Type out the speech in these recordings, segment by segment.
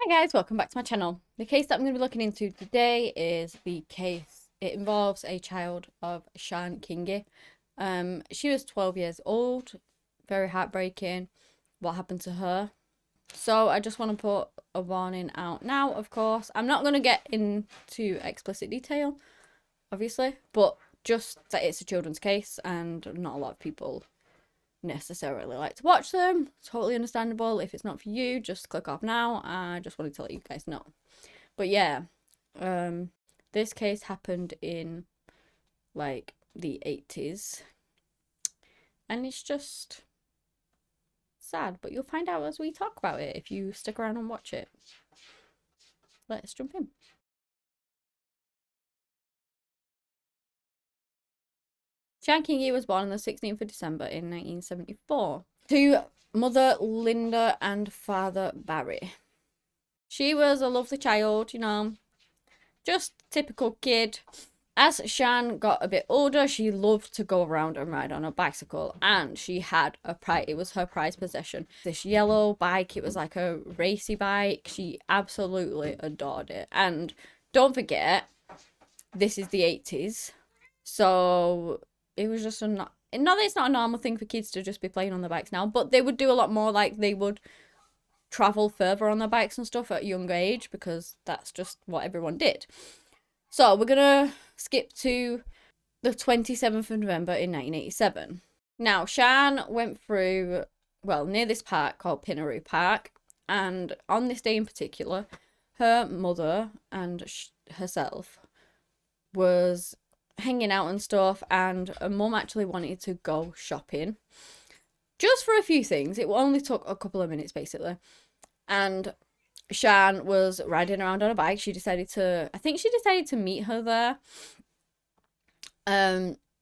Hi guys, welcome back to my channel. The case that I'm going to be looking into today is the case. It involves a child of Sian Kingi. She was 12 years old. Very heartbreaking what happened to her. So I just want to put a warning out now, of course. I'm not going to get into explicit detail, obviously, but just that it's a children's case and not a lot of people necessarily like to watch them. Totally understandable. If it's not for you, just click off now. I just wanted to let you guys know. But yeah, this case happened in like the 80s, and it's just sad, but you'll find out as we talk about it if you stick around and watch it. Let's jump in. Sian Kingi was born on the 16th of December in 1974 to mother Linda and father Barry. She was a lovely child, just typical kid. As Sian got a bit older, she loved to go around and ride on a bicycle, and she had it was her prized possession. This yellow bike, it was like a racy bike. She absolutely adored it. And don't forget, this is the 80s, so it was just not that it's not a normal thing for kids to just be playing on the bikes now, but they would do a lot more. Like, they would travel further on their bikes and stuff at a young age because that's just what everyone did. So we're gonna skip to the 27th of November in 1987. Now, Sian went through, near this park called Pinaroo Park, and on this day in particular, her mother and herself was hanging out and stuff, and her mum actually wanted to go shopping just for a few things. It only took a couple of minutes, basically. And Sian was riding around on a bike. I think she decided to meet her there.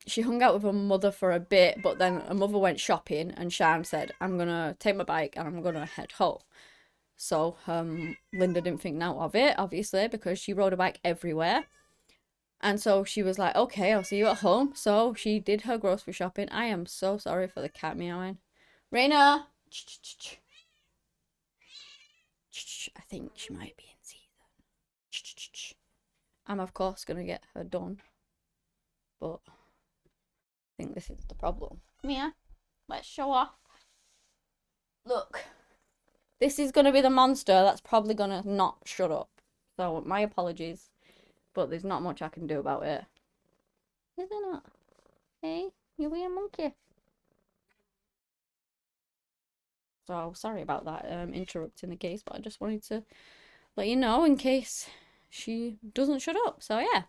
She hung out with her mother for a bit, but then her mother went shopping, and Sian said, I'm gonna take my bike and I'm gonna head home. So Linda didn't think now of it, obviously, because she rode a bike everywhere. And so she was like, okay, I'll see you at home. So she did her grocery shopping. I am so sorry for the cat meowing. Raina! I think she might be in season. I'm, of course, going to get her done. But I think this is the problem. Come here. Let's show off. Look. This is going to be the monster that's probably going to not shut up. So my apologies. But there's not much I can do about it. Is there not? Hey, you wee monkey. So sorry about that interrupting the case, but I just wanted to let you know in case she doesn't shut up. So yeah,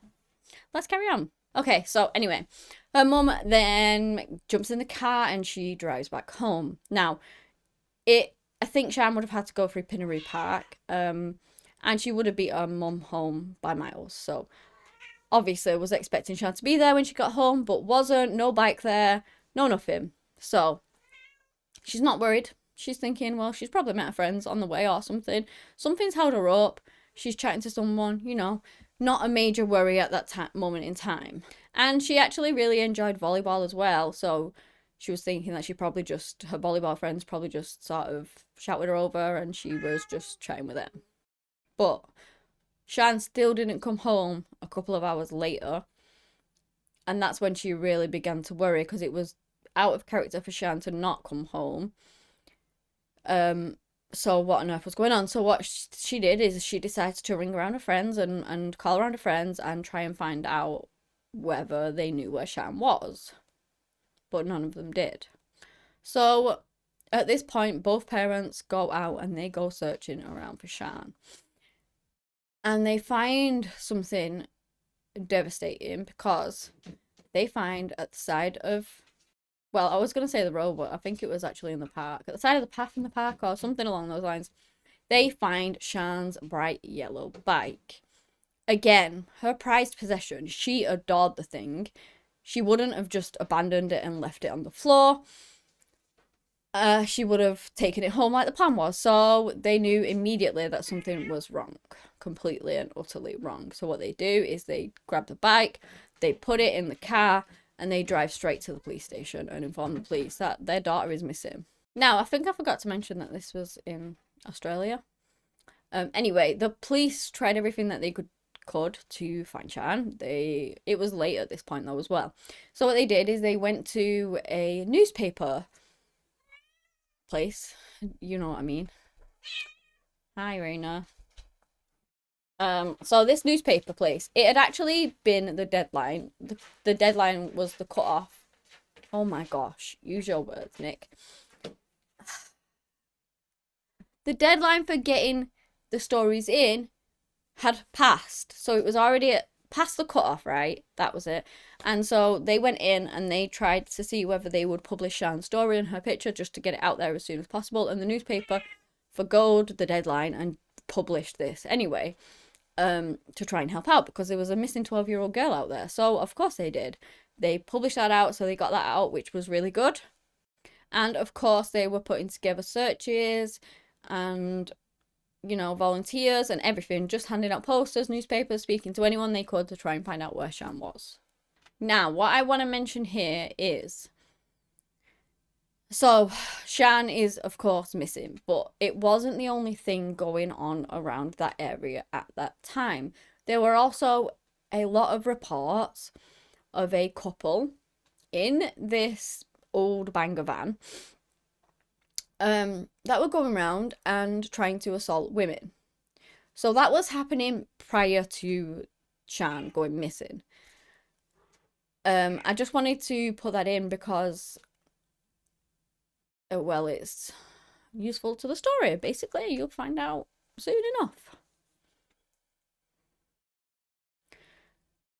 let's carry on. Okay, so anyway, her mum then jumps in the car and she drives back home. Now, I think Sian would have had to go through Pinaroo Park, and she would have beat her mum home by miles. So obviously was expecting Sian to be there when she got home, but wasn't. No bike there, no nothing. So she's not worried. She's thinking, well, she's probably met her friends on the way or something. Something's held her up. She's chatting to someone, not a major worry at that moment in time. And she actually really enjoyed volleyball as well. So she was thinking that her volleyball friends probably just sort of shouted her over and she was just chatting with them. But Sian still didn't come home a couple of hours later. And that's when she really began to worry, because it was out of character for Sian to not come home. So what on earth was going on? So what she did is she decided to ring around her friends and call around her friends and try and find out whether they knew where Sian was. But none of them did. So at this point, both parents go out and they go searching around for Sian. And they find something devastating, because they find at the side of, I was going to say the road, but I think it was actually in the park. At the side of the path in the park or something along those lines, they find Sian's bright yellow bike. Again, her prized possession. She adored the thing. She wouldn't have just abandoned it and left it on the floor. She would have taken it home like the plan was. So they knew immediately that something was wrong. Completely and utterly wrong. So what they do is they grab the bike, they put it in the car, and they drive straight to the police station and inform the police that their daughter is missing. Now, I think I forgot to mention that this was in Australia. Anyway, the police tried everything that they could to find Sian. It was late at this point though as well. So what they did is they went to a newspaper place. You know what I mean. Hi, Raina. So this newspaper place, it had actually been the deadline. The deadline was the cutoff. Oh my gosh, use your words, Nick. The deadline for getting the stories in had passed. So it was already past the cutoff, right? That was it. And so they went in and they tried to see whether they would publish Sian's story and her picture just to get it out there as soon as possible. And the newspaper forgoed the deadline and published this anyway, to try and help out because there was a missing 12-year-old girl out there. So of course they did. They published that out, so they got that out, which was really good. And of course they were putting together searches and, you know, volunteers and everything, just handing out posters, newspapers, speaking to anyone they could to try and find out where Sian was. Now, what I want to mention here is, so Sian is of course missing, but it wasn't the only thing going on around that area at that time. There were also a lot of reports of a couple in this old banger van that were going around and trying to assault women. So that was happening prior to Sian going missing. I just wanted to put that in because, well, it's useful to the story. Basically, you'll find out soon enough.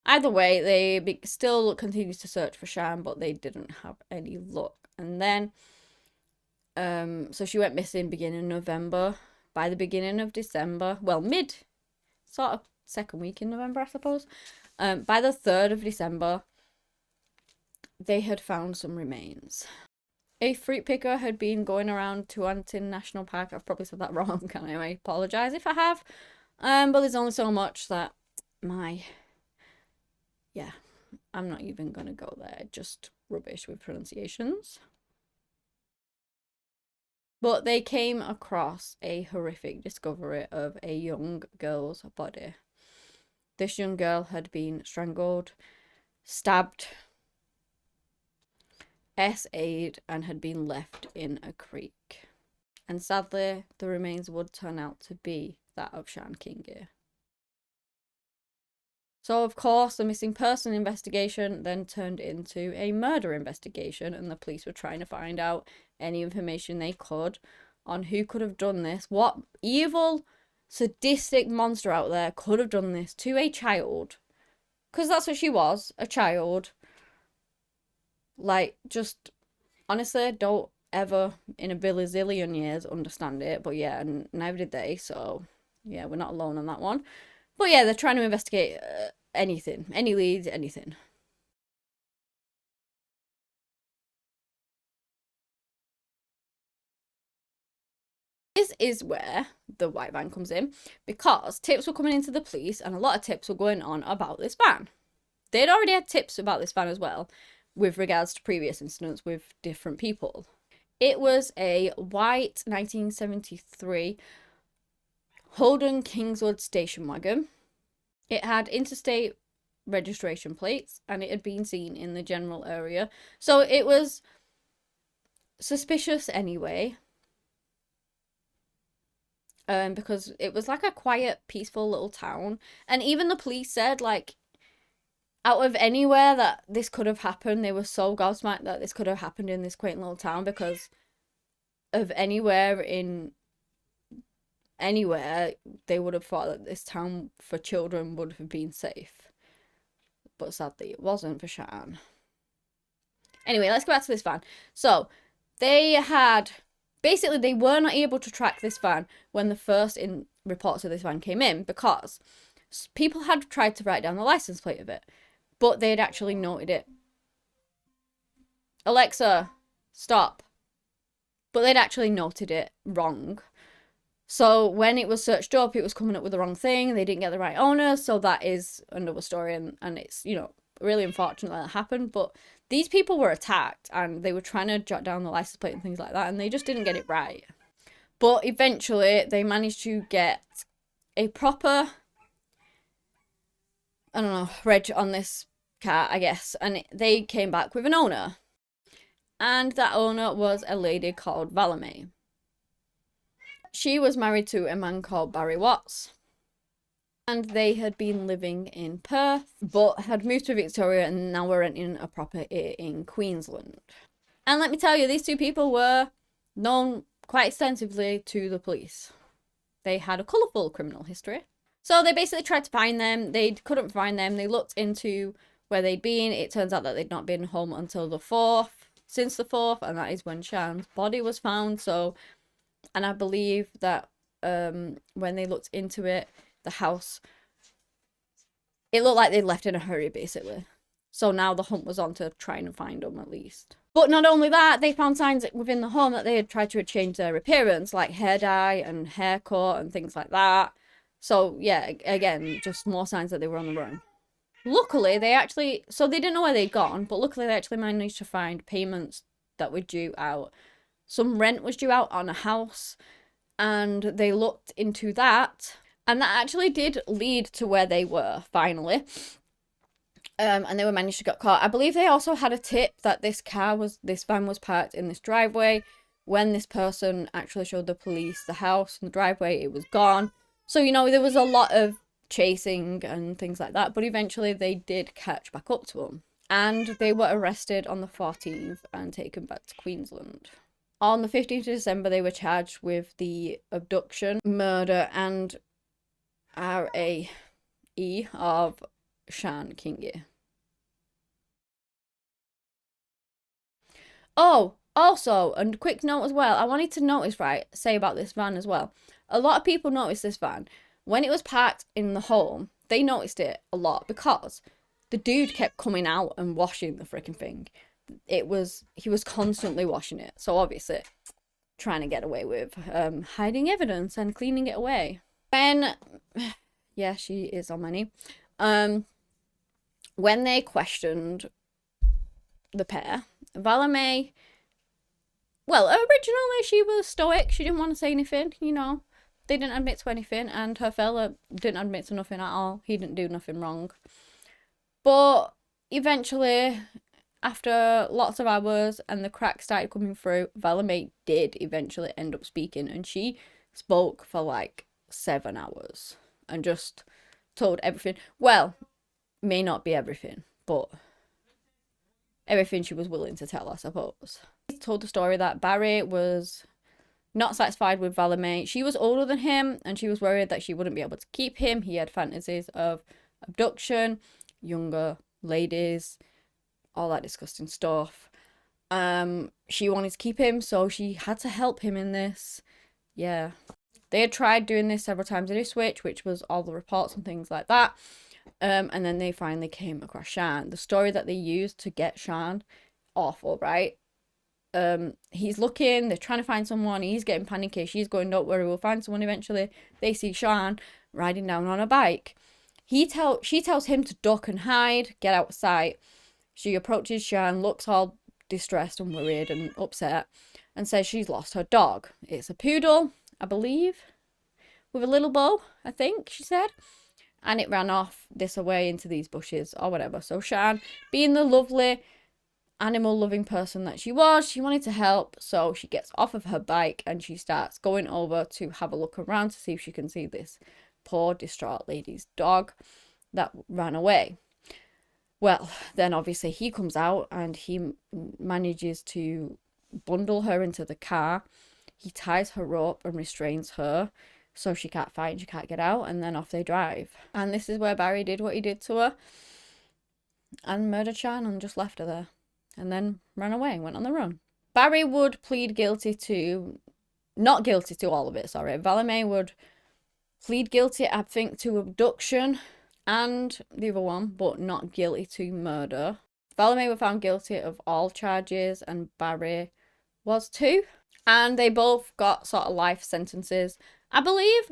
Either way, they still continued to search for Sian, but they didn't have any luck. And then, so she went missing beginning of November. By the beginning of December, well, sort of second week in November, I suppose. By the 3rd of December, they had found some remains. A fruit picker had been going around Tuantin National Park. I've probably said that wrong, can I apologise if I have. But there's only so much that yeah, I'm not even gonna go there. Just rubbish with pronunciations. But they came across a horrific discovery of a young girl's body. This young girl had been strangled, stabbed, SA'd, and had been left in a creek. And sadly, the remains would turn out to be that of Sian Kingi. So, of course, the missing person investigation then turned into a murder investigation, and the police were trying to find out any information they could on who could have done this. What evil, sadistic monster out there could have done this to a child? Because that's what she was, a child. Like, just, honestly, don't ever in a billy-zillion years understand it. But yeah, and neither did they, so yeah, we're not alone on that one. But yeah, they're trying to investigate anything, any leads, anything. This is where the white van comes in, because tips were coming into the police and a lot of tips were going on about this van. They'd already had tips about this van as well, with regards to previous incidents with different people. It was a white 1973 Holden Kingswood station wagon. It had interstate registration plates and it had been seen in the general area. So it was suspicious anyway. Because it was like a quiet, peaceful little town. And even the police said, like, out of anywhere that this could have happened, they were so gobsmacked that this could have happened in this quaint little town, because of anywhere, they would have thought that this town for children would have been safe. But sadly, it wasn't for Sian. Anyway, let's go back to this van. So, they were not able to track this van when the first reports of this van came in, because people had tried to write down the license plate of it, but they had actually noted it. Alexa, stop. But they'd actually noted it wrong. So when it was searched up, it was coming up with the wrong thing. They didn't get the right owner. So that is another story. And it's, you know, really unfortunate that happened. But these people were attacked and they were trying to jot down the license plate and things like that. And they just didn't get it right. But eventually they managed to get a proper, I don't know, reg on this car, I guess. And they came back with an owner. And that owner was a lady called Valame. She was married to a man called Barry Watts. And they had been living in Perth, but had moved to Victoria and now were renting a property in Queensland. And let me tell you, these two people were known quite extensively to the police. They had a colourful criminal history. So they basically tried to find them. They couldn't find them. They looked into where they'd been. It turns out that they'd not been home until the 4th, since the 4th, and that is when Sian's body was found. So, and I believe that when they looked into it, the house, it looked like they'd left in a hurry, basically. So now the hunt was on to try and find them at least. But not only that, they found signs within the home that they had tried to change their appearance, like hair dye and haircut and things like that. So yeah, again, just more signs that they were on the run. Luckily, they didn't know where they'd gone, but luckily they actually managed to find payments that were due out. Some rent was due out on a house, and they looked into that. And that actually did lead to where they were, finally. And they were managed to get caught. I believe they also had a tip that this van was parked in this driveway. When this person actually showed the police the house and the driveway, it was gone. So, you know, there was a lot of chasing and things like that. But eventually they did catch back up to them. And they were arrested on the 14th and taken back to Queensland. On the 15th of December, they were charged with the abduction, murder, and RAE of Sian Kingi. Oh, also, and quick note as well, I wanted to say about this van as well. A lot of people noticed this van. When it was parked in the home, they noticed it a lot because the dude kept coming out and washing the freaking thing. He was constantly washing it. So obviously, trying to get away with hiding evidence and cleaning it away. Yeah, she is on my knee. When they questioned the pair, Valame, well, originally she was stoic. She didn't want to say anything, you know. They didn't admit to anything, and her fella didn't admit to nothing at all. He didn't do nothing wrong. But eventually, after lots of hours and the cracks started coming through, Valame did eventually end up speaking, and she spoke for like 7 hours and just told everything. Well, may not be everything, but everything she was willing to tell, I suppose. She told the story that Barry was not satisfied with Valame. She was older than him, and she was worried that she wouldn't be able to keep him. He had fantasies of abduction, younger ladies, all that disgusting stuff. She wanted to keep him, so she had to help him in this. Yeah. They had tried doing this several times in Ipswich, which was all the reports and things like that. And then they finally came across Sian. The story that they used to get Sian, awful, right? He's looking, they're trying to find someone, he's getting panicky, she's going, don't worry, we'll find someone eventually. They see Sian riding down on a bike. She tells him to duck and hide, get out of sight. She approaches Sian, looks all distressed and worried and upset, and says she's lost her dog. It's a poodle, I believe, with a little bow, I think she said. And it ran off this away into these bushes or whatever. So Sian, being the lovely animal-loving person that she was, she wanted to help. So she gets off of her bike and she starts going over to have a look around to see if she can see this poor, distraught lady's dog that ran away. Well, then obviously he comes out and he manages to bundle her into the car. He ties her up and restrains her so she can't fight and she can't get out, and then off they drive. And this is where Barry did what he did to her and murdered Sian and just left her there and then ran away and went on the run. Barry would plead guilty to, not guilty to all of it, sorry. Valame would plead guilty, I think, to abduction and the other one, but not guilty to murder. Valame were found guilty of all charges and Barry was too. And they both got sort of life sentences. I believe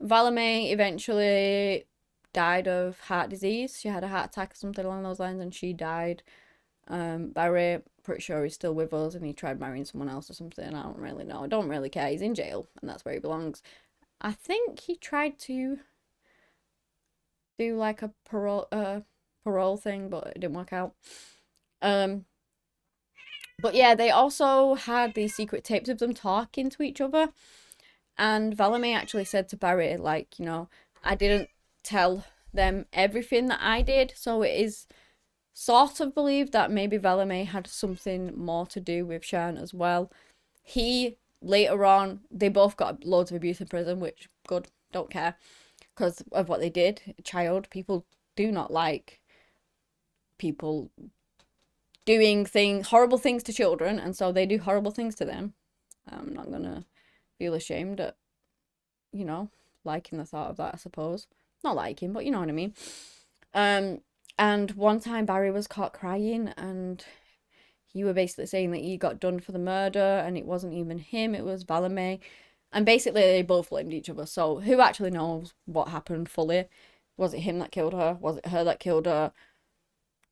Valame eventually died of heart disease. She had a heart attack or something along those lines and she died. Barry pretty sure he's still with us and he tried marrying someone else or something. I don't really know. I don't really care. He's in jail and that's where he belongs. I think he tried to do like a parole thing, but it didn't work out. But yeah, they also had these secret tapes of them talking to each other. And Valame actually said to Barry, like, you know, I didn't tell them everything that I did. So it is sort of believed that maybe Valame had something more to do with Sian as well. He, later on, they both got loads of abuse in prison, which, good, don't care. Because of what they did. Child, people do not like people doing horrible things to children, and so they do horrible things to them. I'm not gonna feel ashamed at, you know, liking the thought of that, I suppose. Not liking, but you know what I mean. And one time Barry was caught crying, and he were basically saying that he got done for the murder, and it wasn't even him, it was Valame. And basically they both blamed each other. So who actually knows what happened fully? Was it him that killed her? Was it her that killed her?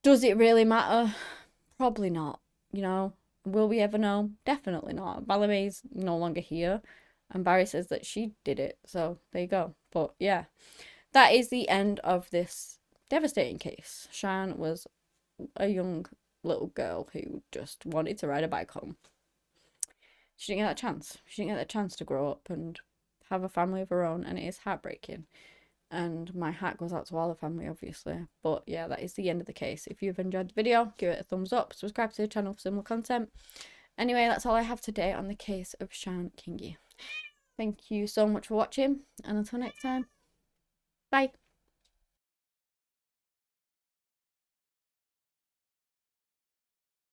Does it really matter? Probably not, you know. Will we ever know? Definitely not. Balame's no longer here, and Barry says that she did it, so there you go. But yeah, that is the end of this devastating case. Sian was a young little girl who just wanted to ride a bike home. She didn't get that chance. She didn't get that chance to grow up and have a family of her own, and it is heartbreaking. And my hat goes out to all the family, obviously. But yeah, that is the end of the case. If you've enjoyed the video, give it a thumbs up. Subscribe to the channel for similar content. Anyway, that's all I have today on the case of Sian Kingi. Thank you so much for watching. And until next time, bye.